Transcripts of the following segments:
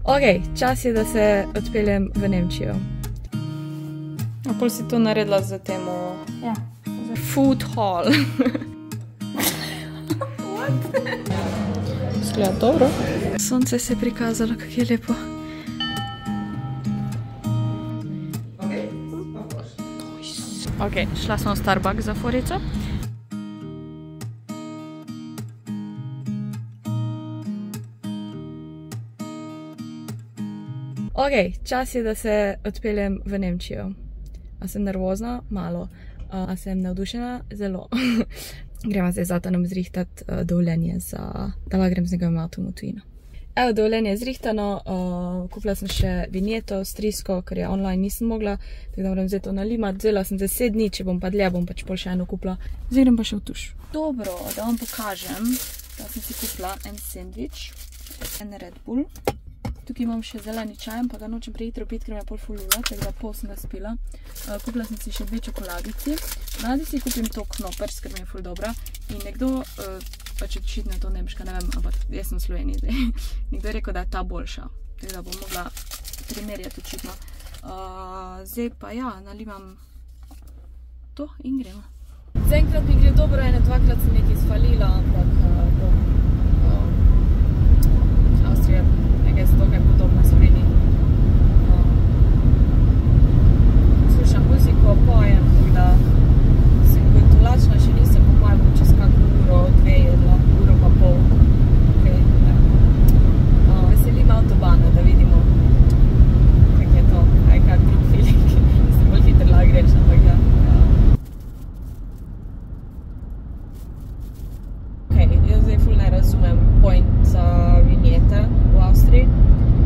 Ok, čas je, da se odpeljem v Nemčijo. A pol si to naredila za temo... Ja. Food hall. What? Zgleda dobro. Sonce se je prikazalo, kak je lepo. Ok, šla sem v Starbucks za forico. Ok, čas je, da se odpeljem v Nemčijo. A sem nervozna? Malo. A sem navdušena? Zelo. Gremo zdaj zato nam zrihtati dovoljenje za, da lahko grem z njegovim avtom v tujino. Evo, dovoljenje je zrihtano, kupila sem še vinjeto avstrijsko, ker je online nisem mogla, tako da moram zdaj to nalimati. Vzela sem za 7 dni, če bom pa dlje, bom pač pol še eno kupila. Zdaj grem pa še v tuš. Dobro, da vam pokažem, da sem si kupila en sandvič, en Red Bull. Tukaj imam še zeleni čaj, pa ga nočem prehitro piti, ker me je pol fulula, tako da pol sem ga spila. Kupila sem si še 2 čokoladici. Radi si kupim to Knoppers, ker mi je ful dobra. In nekdo, pač očitno je to nemška, ne vem, ampak jaz sem v Sloveniji zdaj. Nekdo je rekel, da je ta boljša, tako da bom mogla primerjati očitno. Zdaj pa ja, nalimam to in gremo. Zaenkrat mi gre dobro, 2-krat sem nekaj sfalila, ampak Avstrija je zato, kaj podobna Sloveniji. Slušam muziko, pojem, tako da sem kot tolačna, še nisem po mojem čez kako uro, 2 jedla, uro pa pol. Veselim avtobana, da vidimo, kak je to, kak drug feeling. Se bolj hitro lahko greš, ampak ja. Jaz zdaj ful ne razumem point vinjete v Avstriji,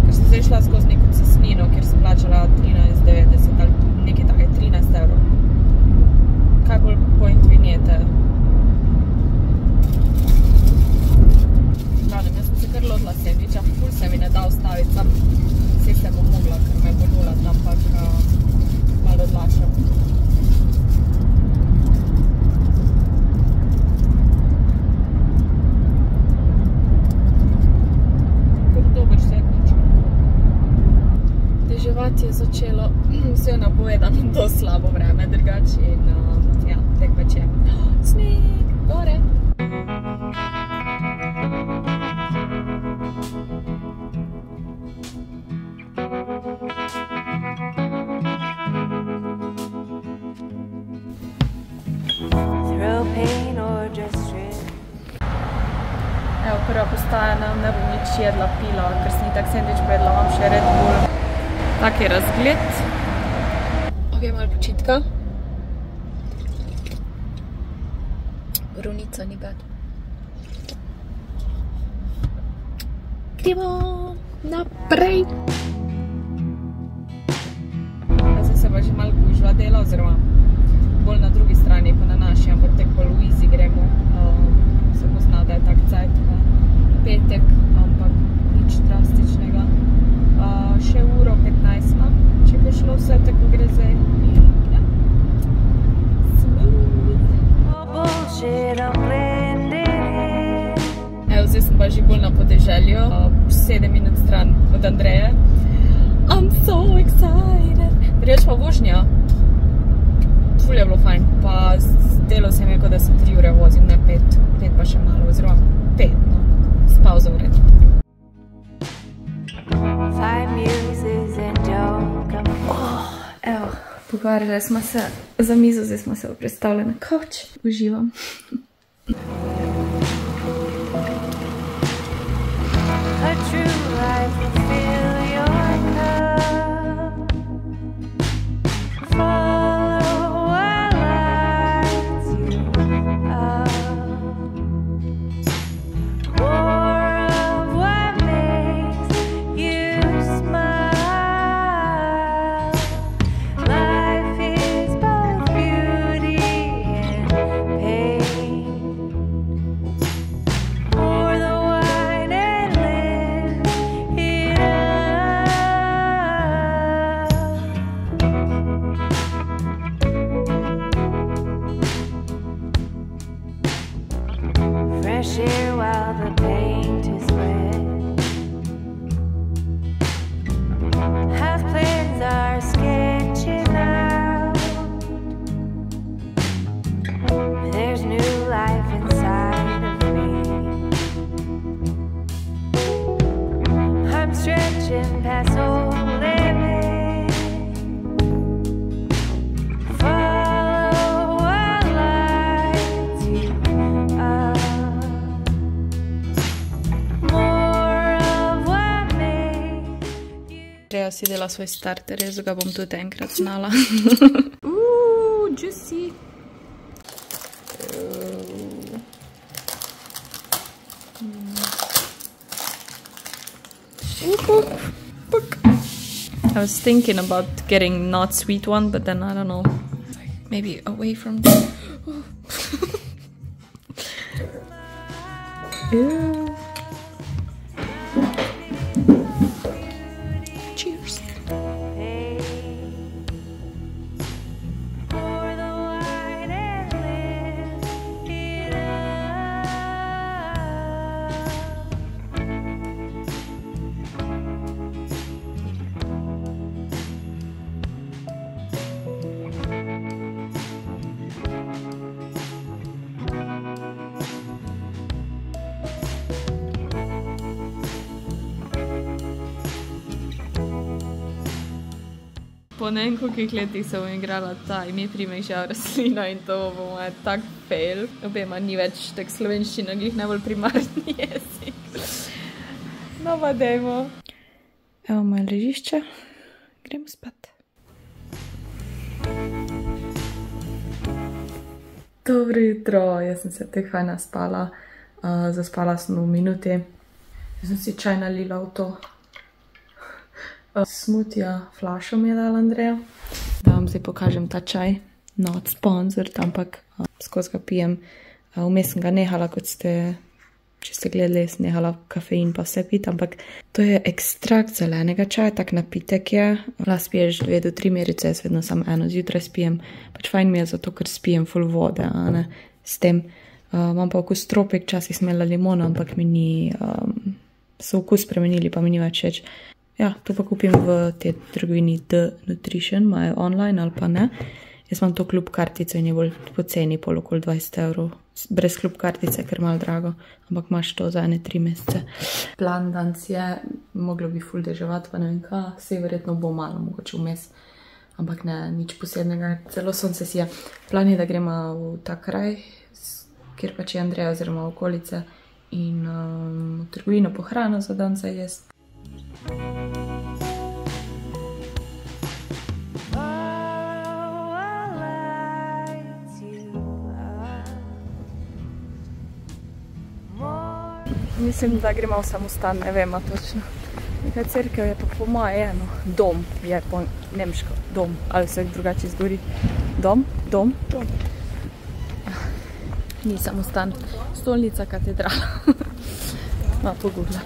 ker sem zdaj šla skozi neko cestnino, kjer sem plačala 13,90 ali nekaj take 13 evrov. Kaj bolj point vinjete? Gledam, jaz sem se kar lotila sandviča, ful se mi ne da ustaviti, sam vse se bom mogla, ker me bo nula, ampak malo odlačam. Deževati je začelo, vse je napovedano, to slabo vreme drugače in ja, tek pač je. Sneg, gore! Evo, prva postaja, ne bom nič jedla, pila, ker sem itak sandvič pojedla, imam še Red Bull. Tak je razgled. Ok, malo počitka. Borovnica ni bad. Gremo naprej. Zdaj se pa že malo gužva dela, oziroma bolj na drugi strani, pa na naši, ampak tek bolj v easy gremo. Se pozna, da je tak cajt petek, ampak nič drastičnega. Še uro 15 imam, če bo šlo vse tako gre zdaj. Ja. Evo, zdaj sem pa že bolj na podeželju, 7 minut stran od Andreje. I'm so excited! Reč pa vožnja. Ful je bilo fajn, pa zdelo se mi je, kot da sem 3 ure vozim, ne 5 pa še malo, oziroma 5, no, s pauzo v redu. Evo, pogovarjali smo se za mizo, zdaj smo se predstavili na kavč. Uživam. I'm stretching past all limits. Follow what lights you up. More of what makes you. Andreja si dela svoj starter, jaz ga bom tudi enkrat znala. Juicy. I was thinking about getting not sweet one, but then I don't know. Maybe away from the... Ew. Cheers. Po ne vem kolikih letih sem igrala ta ime primežal rastlina in to bo moja tak fail. Obema ni več tak slovenščina, glih najbolj primarni jezik. No pa dajmo. Evo moje ležišče. Gremo spat. Dobro jutro, jaz sem se tek fajn naspala. Zaspala sem v minuti. Jaz sem si čaj nalila v to. Smutija flašo mi je dala Andreja. Da vam zdaj pokažem ta čaj. Not sponsored, ampak skozi ga pijem. Vmes sem ga nehala, kot ste, če ste gledali, sem nehala kafein pa vse piti, ampak to je ekstrakt zelenega čaja, tak napitek je. Lahko spiješ 2 do 3 merice, jaz vedno samo eno zjutraj spijem. Pač fajn mi je zato, ker spijem full vode, a ne, s tem. Imam pa okus tropik, včasih sem imela limono, ampak mi ni, so okus spremenili, pa mi ni več všeč. Ja, to pa kupim v te trgovini The Nutrition, imajo online ali pa ne. Jaz imam to klub kartico in je bolj poceni, pol okoli 20 €. Brez klub kartice, ker malo drago, ampak imaš to za 3 mesece. Plan danes je, moglo bi ful deževati, pa ne vem kaj, sej verjetno bo malo, mogoče vmes, ampak ne, nič posebnega, celo sonce sije. Plan je, da gremo v ta kraj, kjer pač je Andreja oziroma okolice in v trgovino po hrano za dan za jest. Mislim, da gremo v samostan, ne vem, točno. Nekaj cerkev je pa po moje eno. Dom je po nemško. Dom. Ali se drugače izgovori? Dom? Dom? Dom. Ni samostan. Stolnica, katedrala. No, pogooglala.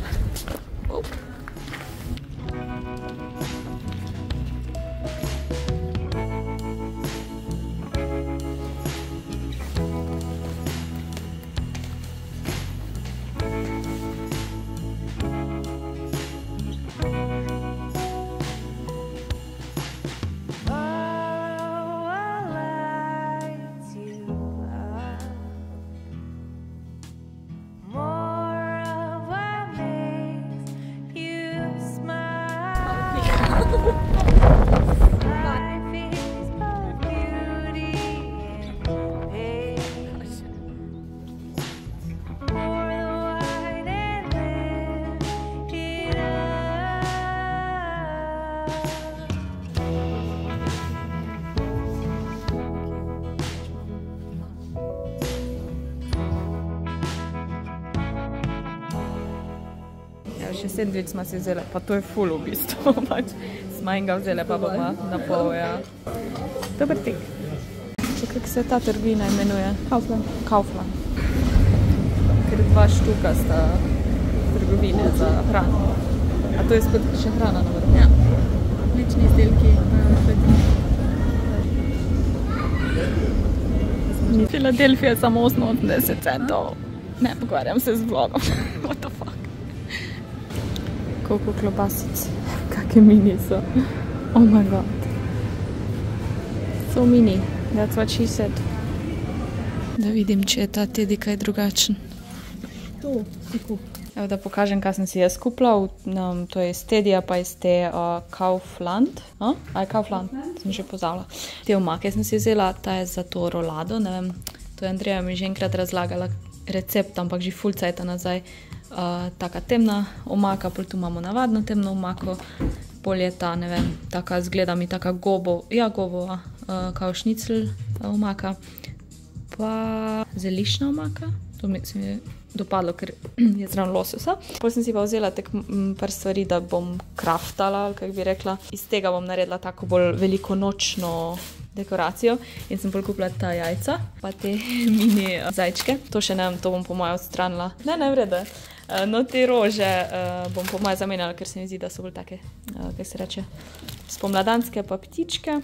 Še sandvič smo si vzeli, pa to je ful v bistvu, pač smo enega vzeli, pa bomo na pol, ja. Dober tek. Če kako se ta trgovina imenuje? Kaufland. Kaufland. Ker 2 štuka sta trgovine za hrano. A to je spet še hrana na vrhu? Ja. Lični izdelki. Filadelfija je samo 80 centov. Ne, pogovarjam se z vlogom. What the fuck? Koliko klobasic, kakve mini so. Oh my god. So mini, that's what she said. Da vidim, če je ta tedi kaj drugačen. To si kup. Evo, da pokažem, kaj sem si jaz kupila. To je iz Tedija, pa iz te Kaufland. Kaufland, sem že pozabila. Te omake sem si vzela, ta je za to rolado, ne vem. To je Andreja mi že enkrat razlagala recept, ampak že ful cajta nazaj. Taka temna omaka, pol tu imamo navadno temno omako. Pol je ta, ne vem, taka zgleda mi taka gobova, kao šnicl omaka. Pa zelišna omaka. To se mi je dopadlo, ker je zraven lososa. Pol sem si pa vzela par stvari, da bom kraftala, ali kako bi rekla. Iz tega bom naredila tako bolj velikonočno dekoracijo in sem pol kupila ta jajca, pa te mini zajčke. To še ne vem, to bom po moje odstranila. Ne vrede. No, te rože bom po moje zamenjala, ker se mi zdi, da so bolj take, kaj se reče, spomladanske pa ptičke.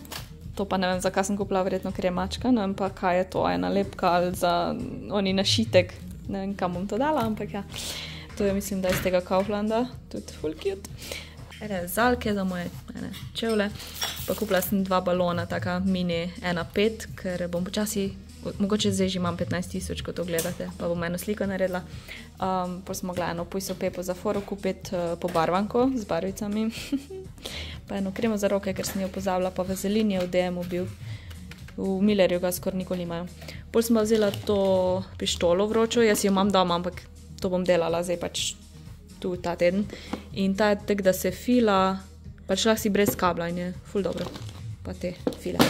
To pa ne vem, zakaj sem kupila, verjetno, ker je mačka, ne vem pa, kaj je to, ena lepka ali za oni našitek. Ne vem, kam bom to dala, ampak ja. To je, mislim, da iz tega Kauflanda, tudi full cute. Rezalke za moje čevlje. Pa kupila sem 2 balona, taka mini 1,5, ker bom počasi, mogoče zdaj že imam 15.000, ko to gledate, pa bom eno sliko naredila. Pol sem mogla eno pujso pepo za foro kupiti, pobarvanko z barvicami. Pa eno kremo za roke, ker sem jo pozabila, pa vazelin je v DM-u bil. V Millerju ga skoraj nikoli imajo. Pol sem pa vzela to pištolo vročo, jaz jo imam doma, ampak to bom delala zdaj pač tu ta teden. In ta je tak, da se fila, pač lahko si brez kabla in je ful dobro. Pa te file.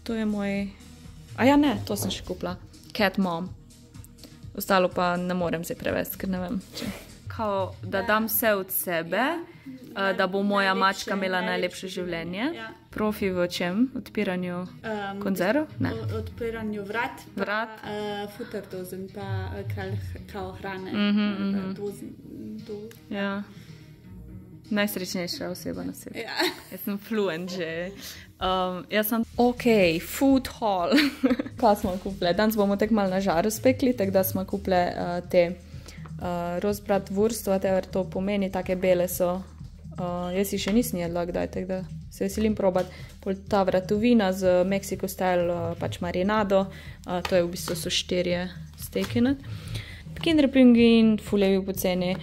To je moj... to sem še kupila. Cat Mom. Ostalo pa ne morem se prevesti, ker ne vem, če... Kao, da dam vse od sebe, da bo moja mačka imela najlepše življenje. Profi v čem? Odpiranju konzerv? Ne. Odpiranju vrat. Futerdozen pa kao hrane. Ja. Najsrečnejša oseba na svetu. Jaz sem fluent že. Jaz sem... Ok, food haul. Kaj smo kupile? Danes bomo tako malo na žaru spekli, tako da smo kupile te rozbrat wurst, whatever to pomeni, take bele so. Jaz si še nisem jedla kdaj, tako da se veselim probati. Pol ta vratovina z Mexico style pač marinado, to je v bistvu so 4 steki not. Kinder Pingvin, ful je bil poceni,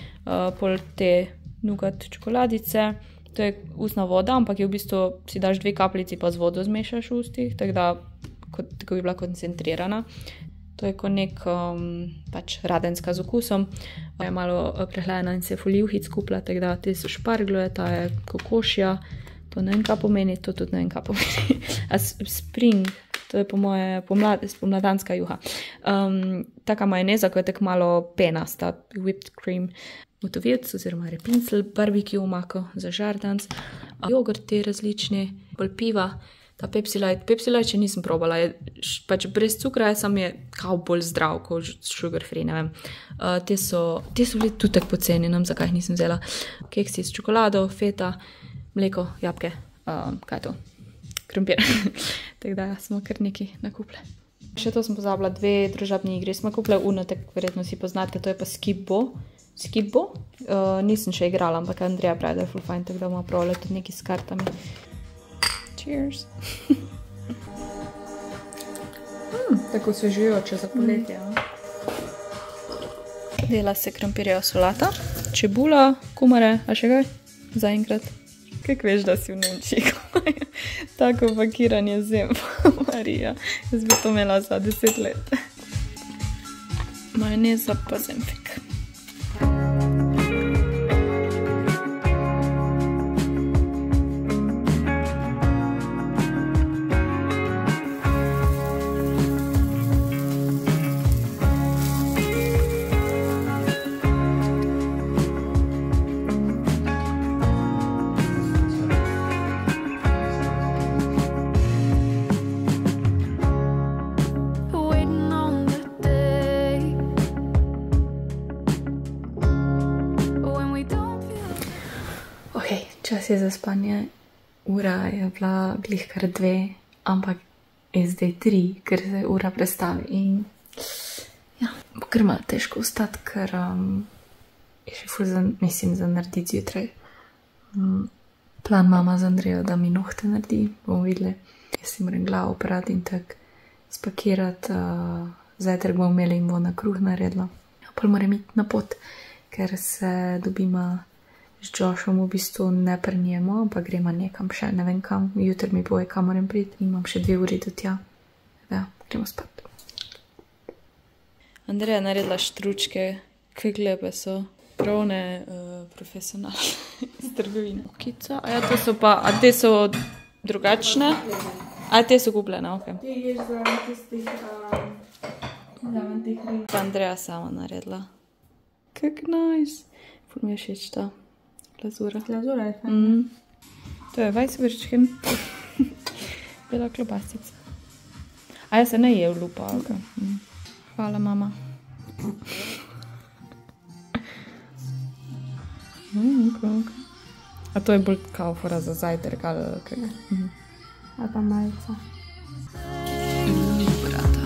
pol te nougat čokoladice, to je usna voda, ampak je v bistvu si daš 2 kapljici pa z vodo zmešaš v ustih, tako da tako bi bila koncentrirana. To je kot nek pač radenska z okusom. Je malo prehlajena in se je ful juhic kupila, tako da te so šparglje, ta je kokošja, to ne vem, kaj pomeni, to tudi ne vem, kaj pomeni. Spring, to je po moje pomladanska juha. Taka majoneza, ko je tako malo penasta, whipped cream. Motovilc oziroma repincel, barbecue omako za žardans, jogurti različni, bolj piva. Ta Pepsi Light še nisem probala, pač brez cukra, sam je kao bolj zdrav, kot sugar free, ne vem. Te so bili tudi tako poceni, ne vem, zakaj jih nisem vzela. Keksi s čokolado, feta, mleko, jabke, kaj je to? Krompir. Tako da smo kar nekaj nakupile. Še to sem pozabila, 2 družabni igri. Smo kupile uno, tako verjetno si poznate, to je pa Skip-Bo. Skip-Bo? Nisem še igrala, ampak Andreja pravi, da je ful fajn, tako da bomo probali tudi nekaj s kartami. Cheers. Tako svežujoče za poletje. Dela se krompirjeva solata, čebula, kumare, a še kaj? Zaenkrat. Kako veš, da si v Nemčiji? Tako pakiranje zem, Marija. Jaz bi to imela za 10 let. Majoneza pa zemfik. Čas je za spanje, ura je bila glih kar 2, ampak je zdaj 3, ker se ura prestavi in ja, bo kar malo težko vstati, ker je še ful mislim za narediti zjutraj. Plan mama z Andrejo, da mi nohte naredi, bomo videli. Jaz si moram glavo oprati in tak spakirati, zajtrk bomo imeli in bo na kruh naredila. Pol moram iti na pot ker se dobimo z Joshom v bistvu ne pri njemu, ampak gremo nekam še, ne vem kam. Jutri mi boje, kam moram priti in imam še 2 uri do tja. Ja, gremo spat. Andreja je naredila štručke, kaj lepe so. Pravne profesionalne iz trgovine. Okica, a ja, to so pa, a te so drugačne? A te so kupljene, ok. Te ješ zraven tistih, zraven teh rib. Pa Andreja sama naredila. Kak nice. Ful mi je všeč ta glazura. Glazura je fajn. To je Weisswürstchen. Bela klobasica. A ja se ne je v lupa, ok. Hvala, mama. Okay. A to je bolj kao fora za zajtrk ali kaj? Ali pa majica. Brata.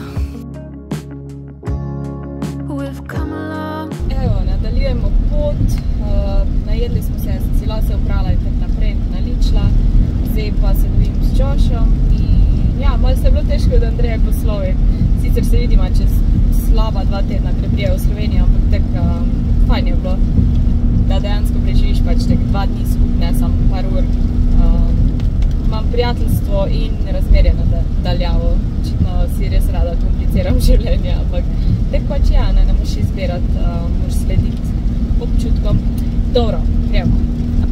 Evo, nadaljujemo pot. Najedli smo se, sem si lase oprala in tako naprej naličila. Zdaj pa se dobim s Joshom in ja, malo se je bilo težko od Andreja poslovi. Sicer se vidimo čez slaba 2 tedna, ker prije v Slovenijo, ampak tako fajn je bilo, da dejansko preživiš pač tek 2 dni skupne, samo par ur. Imam prijateljstvo in razmerje nadaljavo. Očitno si res rada kompliciram življenje, ampak tek pač ja, ne moš izbirati, moš slediti občutkom. Dobro, gremo.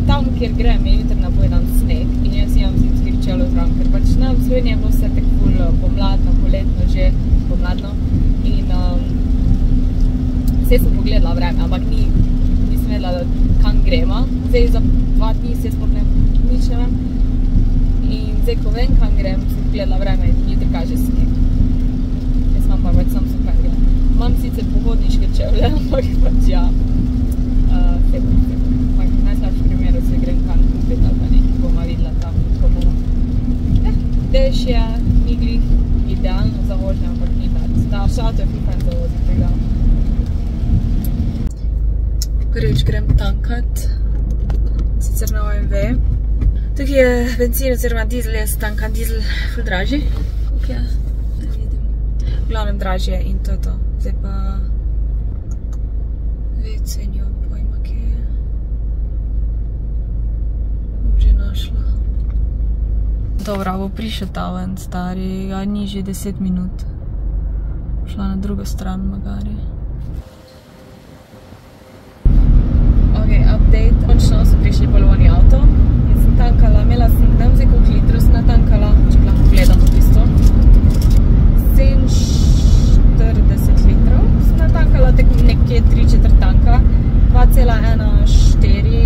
Tam, kjer grem, je jutri napovedan sneg in jaz imam zimskih čevljev zraven, ker pač v Sloveniji je bilo vse tako ful pomladno, poletno že, pomladno. In vse sem pogledala vreme, ampak nisem vedela, kam gremo. Zdaj za 2 dni se sploh nič ne vem. In zdaj, ko vem, kam grem, sem pogledala vreme in jutri kaže sneg. Jaz imam pa pač sam superge. Imam sicer pohodniške čevlje, ampak pač ja, sebo. Ampak v najslabšem primeru se grem kam kupiti ali pa nekaj boma videla tam, ko bomo. Dež je, ni glih idealno za vožnjo, ampak ni bad. Ta šato je ful za vozi tega. Prvič grem tankat, sicer na OMV. Tukaj je benzin oziroma dizel, jaz tankam dizel ful dražji. Koliko je? Ne vidim. V glavnem dražje in to je to. Zdaj pa WC nimam pojma, kje je. Bom že našla. Dobro, bo prišel ta ven, stari, a ni že 10 minut. Šla na drugo stran, magari. Ok, update. Končno so prišli polvoni avto. Jaz sem tankala, imela sem, ne vem zdaj koliko litrov sem natankala, če lahko gledam v bistvu. 47 litrov sem natankala, tako nekje 3/4 tanka. 2,14 je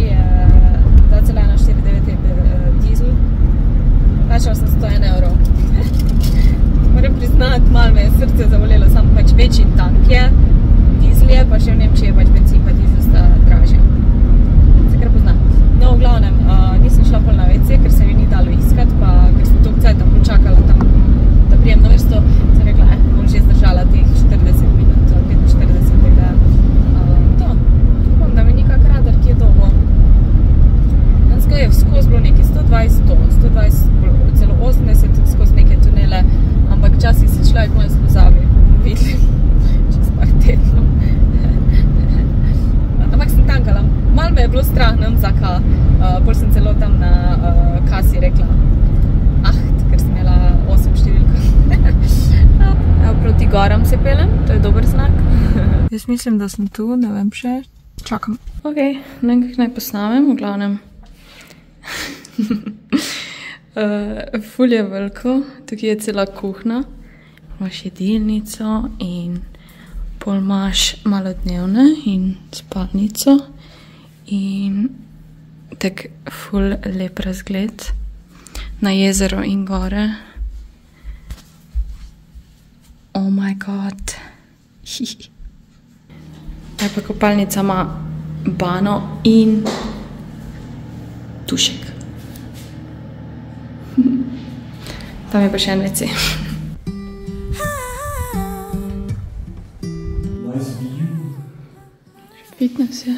2,149 je dizel. Plačala sem 101 evrov. Moram priznati, malo me je srce zavolelo, samo pač večji tank je. Dizel je, pa še v Nemčiji je pač benzin pa dizel sta dražja. Se kar pozna. No, v glavnem, nisem šla pol na WC, ker se mi ni dalo iskat, pa ker sem toliko cajta počakala tam, da prijem na vrsto, sem rekla, bom že zdržala teh 40 minut, 45, tega. To, upam, da mi nikak radar, ki je dolgo. Dansko je skozi bilo nekaj 120, celo 80, skozi neke tunele, ampak včasih se človek malo spozabi, videli, čez par tednov. Ampak sem tankala. Malo me je bilo strah, ne vem zaka, bolj sem celo tam na kasi rekla ker sem imela 8 številko. Proti goram se pelem, to je dober znak. Jaz mislim, da sem tu, ne vem še, čakam. Ok, nekaj naj posnamem, v glavnem. Ful je veliko, tukaj je cela kuhna, imaš jedilnico in pol imaš malodnevne in spalnico. In tak ful lep razgled na jezero in gore. Oh my god. Aj pa kopalnica ima bano in tušek. Tam je pa še en WC. Nice view. Fitness, ja.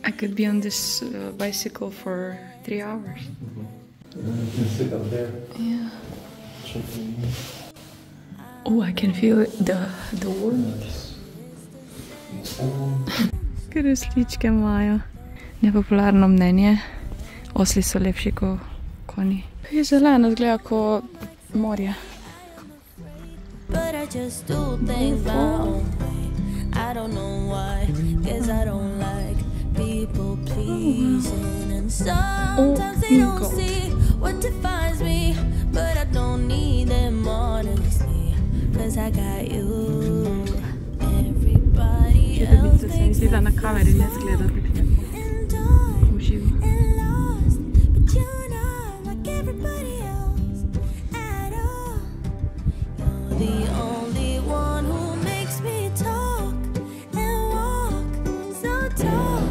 I could be on this bicycle for 3 hours. You can sit up there. Yeah. Oh, I can feel the warmth. Ker osličke imajo nepopularno mnenje. Osli so lepši kot konji. Je zeleno, zgleda kot morje. But I just do things my own way. I don't know why, guess I don't like people pleasing. And sometimes they don't see what defines me, but I don't need them honestly, cause I got you. Everybody else thinks da na kameri ne zgleda and done uživo. and lost, but you're not like everybody else at all. You're the only one who makes me talk and walk so tall,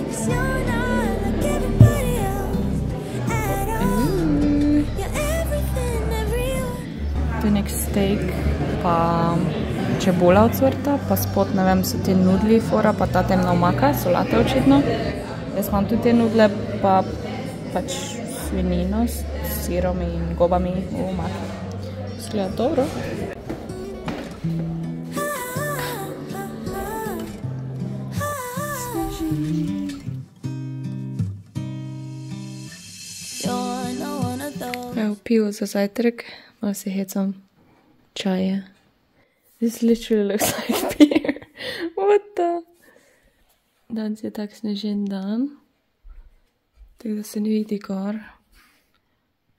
'cause you're not like everybody else at all. You're everything, everyone. To je nek steak, pa čebula ocvrta, pa spod, ne vem, so ti nudli fora, pa ta temna omaka, solate očitno. Jaz imam tudi te nudle, pa pač svinino s sirom in gobami v omaki. Zgleda dobro. You're not one of those. Evo, pivo za zajtrk, malo se hecam čaje. This literally looks like beer. What the? Danes je tak snežen dan. Tako da se ne vidi gor.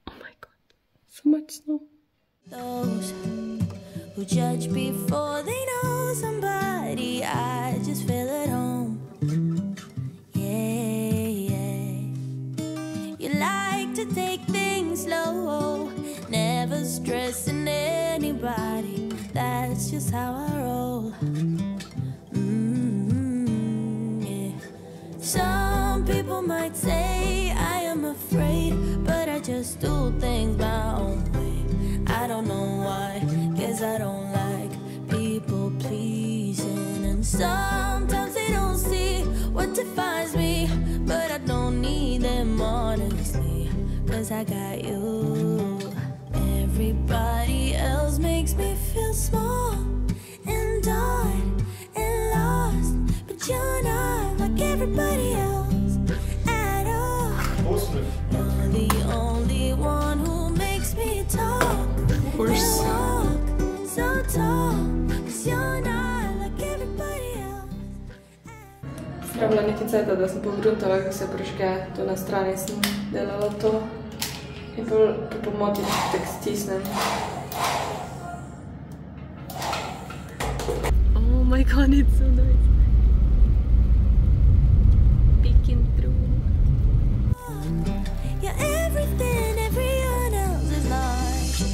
Oh my god. So much snow. Those who judge before they know somebody. I just feel at home. Yeah, yeah. You like to take things slow, never stressing anybody. That's just how I roll. Yeah. Some people might say I am afraid, but I just do things my own way. I don't know why, guess I don't like people pleasing. And sometimes they don't see what defines me, but I don't need them honestly, 'cause I got you. Everybody else makes me feel small and done and lost, but you're not like everybody else at all. You're the only one who makes me talk and walk so tall, 'cause you're not like everybody else. Trebala nekaj cajta, da sem pogruntala, kako se prižge. Tu na strani sem delala to. In po pomoti tako stisnem. Oh my god, it's so nice. Peeking through. You're everything everyone else is like.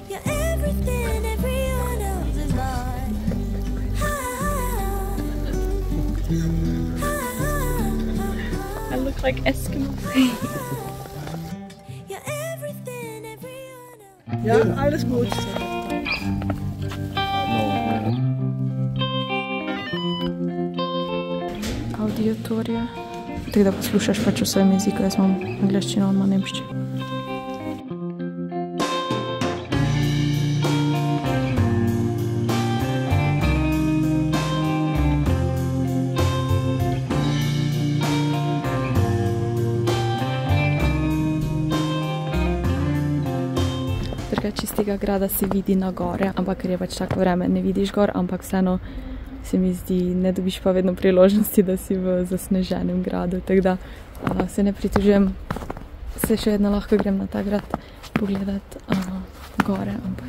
You're everything everyone else is like. I look like Eskimo. You're everything everyone else. Ja, alles gut. Auditorija. Tako da poslušaš pač v svojem jeziku, jaz imam angleščino, on ima nemščino. Drugače iz tega grada se vidi na gore, ampak ker je pač tako vreme, ne vidiš gor, ampak vseeno se mi zdi, ne dobiš pa vedno priložnosti, da si v zasneženem gradu, tako da se ne pritožujem, se še vedno lahko grem na ta grad pogledat gore, ampak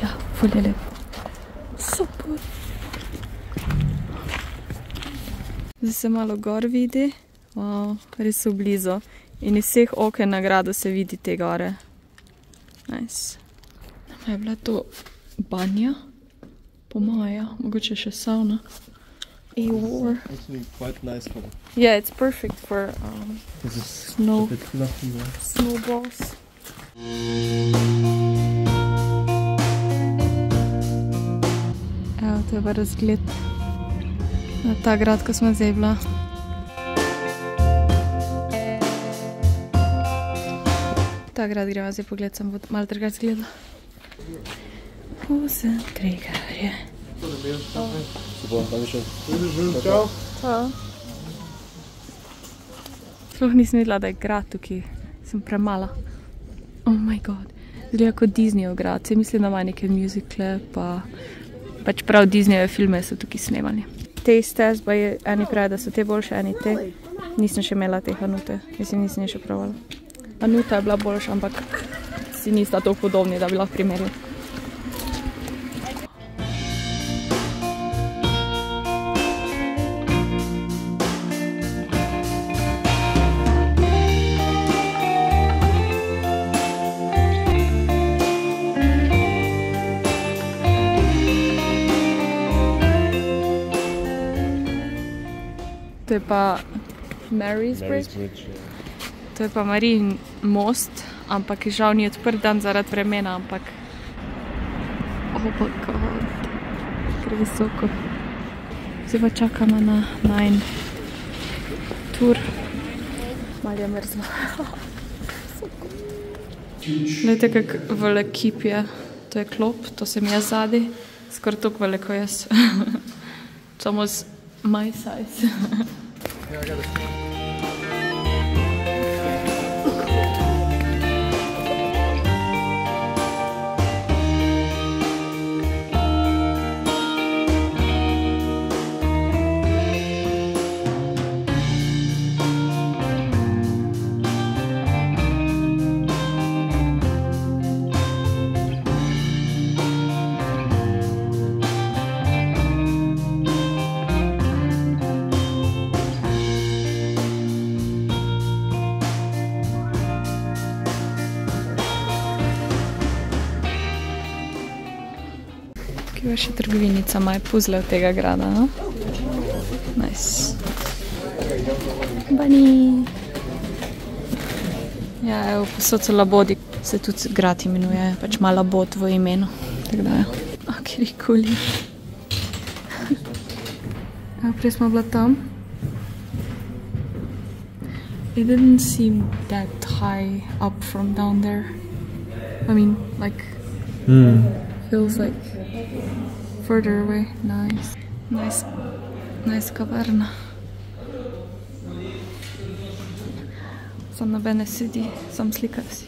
ja, ful je lep. Super. Zdaj se malo gor vidi, wow, res so blizu in iz vseh oken na gradu se vidi te gore. Nice. Nama je bila to banja. Po moje, mogoče še sauna. A-war. Actually quite nice for Yeah, it's perfect for this is snow, a bit fluffy, right? snowballs. Evo, To je pa razgled na ta grad, ko smo zdaj bila. Ta grad greva zdaj pogled, sem bo malo drugače zgledala. Vse Gregorje. Sploh nisem videla, da je grad tukaj. Sem premala. Oh my god. Zgleda kot Disneyev grad. Se mislim, da ima neke musicale, pa pač prav Disneyjeve filme so tukaj snemali. Te stez, pa je eni pravi, da so te boljše, eni te. Nisem še imela teh Anute. Mislim, nisem je še provala. Anuta je bila boljša, ampak si nista toliko podobni, da bi lahko primerjali. To je pa Mary's Bridge. To je pa Marijin most, ampak je žal ni odprt dan zaradi vremena, ampak... Oh my god, kar visoko. Zdaj pa čakamo na najn tur. Malo je mrzlo. Glejte, kak velik kip je. To je klop, to sem jaz zadaj. Skoraj toliko veliko jaz. Samo z my size. Kje je še trgovinica, maj puzle od tega grada, no? Nice. Bunny! Ja, evo, posod so labodi, se tudi grad imenuje, pač ima labod v imenu. Tako da, ja. Oh, kjer je kuli. Evo, prej smo bila tam. It didn't seem that high up from down there. I mean, like... Feels like further away. Nice. Nice kavarna. Sam nobene sedi, sam slika si.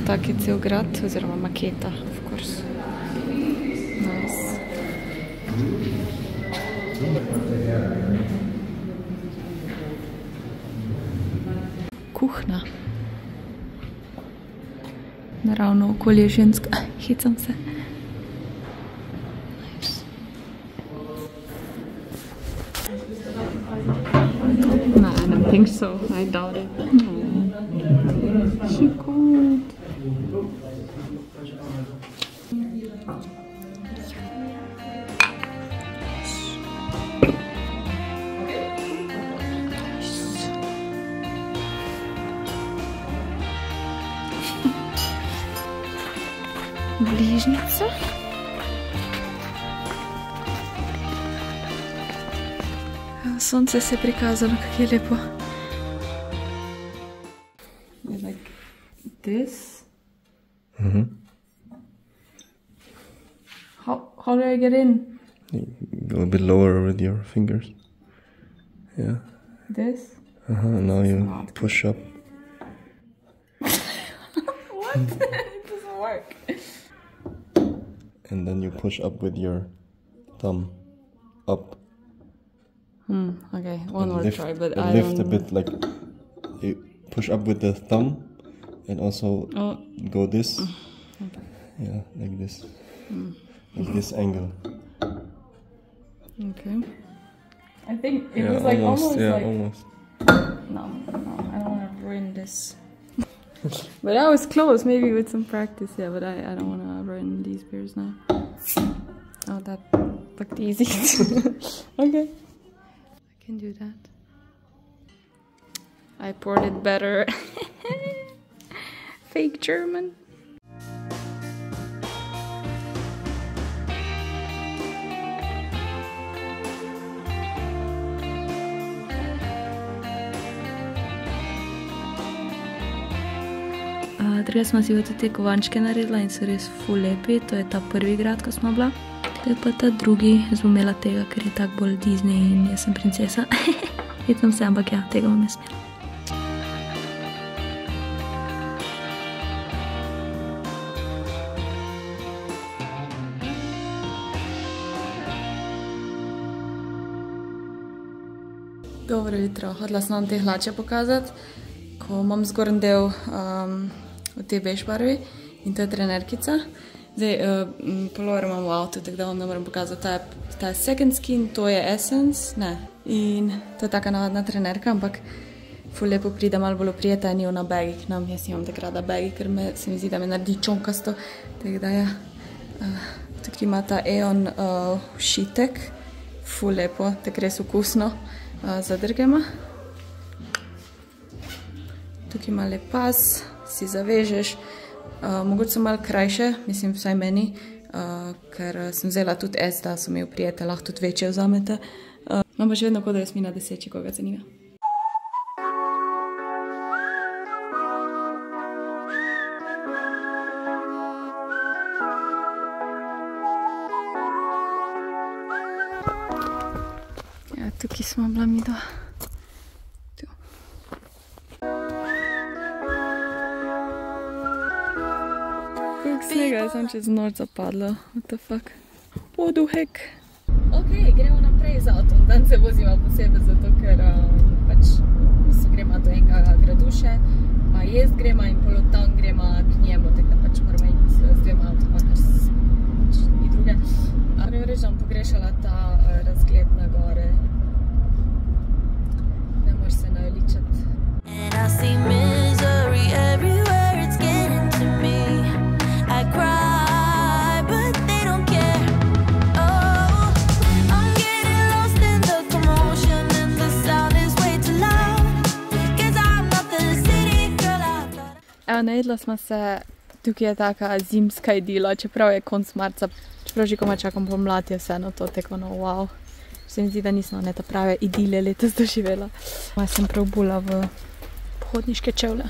Tak je cel grad, oziroma maketa, of course. Nice. Kuhna. Naravno okolje žensk. Hecam se. Nice. No, I don't think so. I doubt it. She cold. Bližnica. Sonce se je prikazalo, kako je lepo. Like this. How do I get in? Go a bit lower with your fingers. Yeah. This? Now you push up. What? It doesn't work. And then you push up with your thumb. Up. Okay, one more try, but I lift don't... a bit, like you push up with the thumb and also go this. Okay. Yeah, like this. Like this angle. Okay. I think it was like almost like... almost. No, I don't want to ruin this. But I was close, maybe with some practice, yeah, but I don't want to ruin these beers now. Oh, that looked easy. Okay. I can do that. I poured it better. Fake German. Druga smo si tudi te kovančke naredila in so res ful lepi. To je ta prvi grad, ko smo bila. To je pa ta drugi. Jaz bom imela tega, ker je tak bolj Disney in jaz sem princesa. Hitam se, ampak ja, tega bom ne smela. Dobro jutro, hodila sem vam te hlače pokazati, ko imam zgornji del v tej bež barvi in to je trenerkica. Zdaj, polover imam v avtu, tako da vam ne moram pokazati, ta je Second Skin, to je Essence, ne. In to je taka navadna trenerka, ampak ful lepo pride, malo bolj oprijeta, ni ona bagi k nam, jaz imam takrat da bagi, ker se mi zdi, da me naredi čonkasto, tako da ja. Tukaj ima ta Eon šitek, ful lepo, tako res okusno. Zadrgema. Tukaj ima lep pas, si zavežeš. Mogoče so malo krajše, mislim vsaj meni, ker sem vzela tudi S, da so mi oprijete, lahko tudi večje vzamete. Imam pa še vedno kodo Jasmina 10, če koga zanima. Tukaj smo bila mi dva. Tu. Koliko snega je sam čez noč zapadlo. What the fuck? What the heck? Ok, gremo naprej z avtom. Dan se vozimo posebej zato, ker pač gremo do enega graduše, pa jaz gremo in polo tam gremo k njemu, tako da pač moramo iti z dvema avtoma, ker ni druge. Moram reči, da bom pogrešala ta razgled na gore. Se naveličati. And I see misery everywhere, it's getting to me. I cry, but they don't care. Oh, I'm getting lost in the commotion and the sound is way too loud. Cause I'm not the city girl I thought. Evo, najedla smo se, tukaj je taka zimska idila, čeprav je konc marca, čeprav že komaj čakam pomlad, je vseeno to tako no wow. Se mi zdi, da nismo ta prave idile letos doživela. Moja sem prav bula v pohodniške čevlje.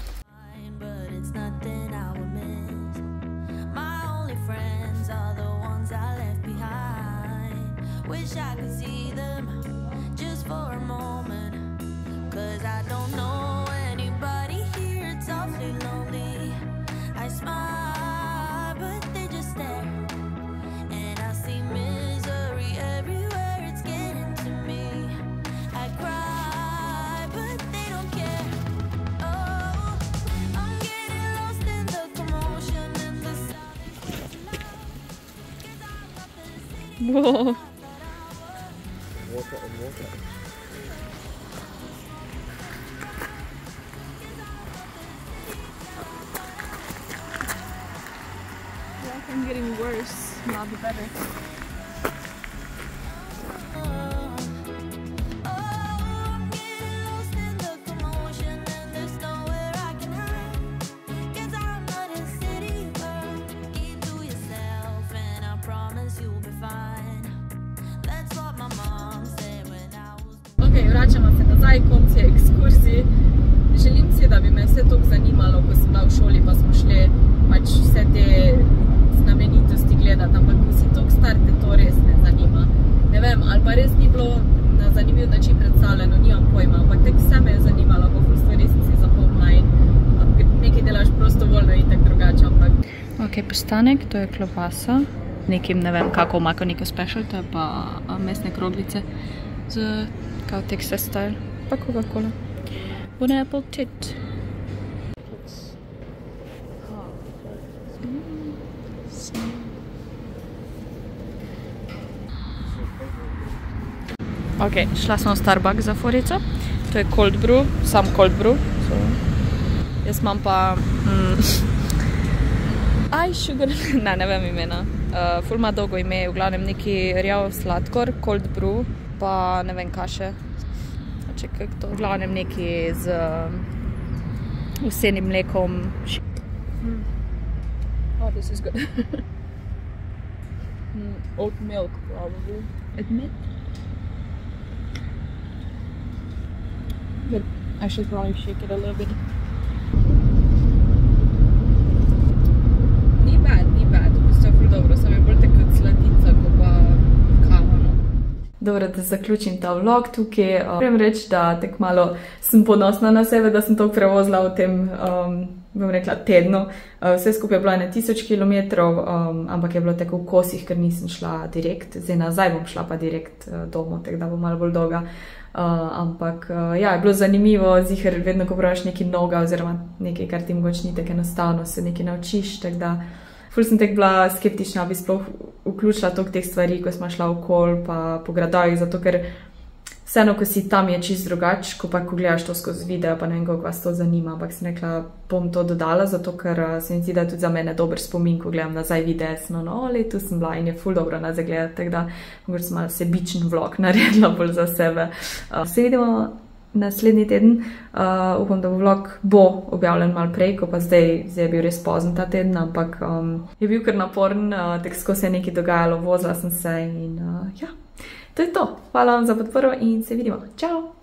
Whoa. I'm getting worse, not better. Vračamo se nazaj, konc je ekskurzij. Želim si, da bi me vse toliko zanimalo, ko sem bila v šoli, pa smo šli pač vse te znamenitosti gledati, ampak ko si toliko star, te to res ne zanima. Ne vem, ali pa res ni bilo na zanimiv način predstavljeno, nimam pojma, ampak tek vse me je zanimalo, ko ful stvari sem si zapomnila in nekaj delaš prostovoljno in tak drugače, ampak... Ok, postanek, to je klobasa, nekim, ne vem, kako omako neko special, to je pa mesne kroglice z kao Texas style, pa Coca-Cola. Bon appetit! Ok, šla sem v Starbucks za forico. To je cold brew, sam cold brew. Jaz imam pa... sugar... ne vem imena. Ful ima dolgo ime, v glavnem neki rjav sladkor, cold brew, pa ne vem kaše. Čekaj, to v glavnem neki z vsenim mlekom. Oh, this is good. Oat milk, probably. Admit? Good. I should probably shake it a little bit. dobro, da zaključim ta vlog tukaj. Moram reči, da tako malo sem ponosna na sebe, da sem toliko prevozila v tem, bom rekla, tednu. Vse skupaj je bilo 1000 km, ampak je bilo tako v kosih, ker nisem šla direkt. Zdaj nazaj bom šla pa direkt domov, tako da bo malo bolj dolga. Ampak ja, je bilo zanimivo, ziher vedno, ko praviš nekaj novega oziroma nekaj, kar ti mogoče ni tako enostavno, se nekaj naučiš, tako da ful sem tako bila skeptična, bi sploh vključila toliko teh stvari, ko smo šla okol pa po gradovih, zato ker vseeno, ko si tam je čist drugač, ko pa ko gledaš to skozi video, pa ne vem, koliko vas to zanima, ampak sem rekla, bom to dodala, zato ker se mi zdi, da je tudi za mene dober spomin, ko gledam nazaj videe, no, tu sem bila in je ful dobro nazaj gledati, tako da mogoče sem malo sebičen vlog naredila bolj za sebe. Se vidimo naslednji teden, upam, da vlog bo objavljen malo prej, ko pa zdaj je bil res pozen ta teden, ampak je bil kar naporen, tako skozi se je nekaj dogajalo, vozila sem se in ja, to je to. Hvala vam za podporo in se vidimo. Čau!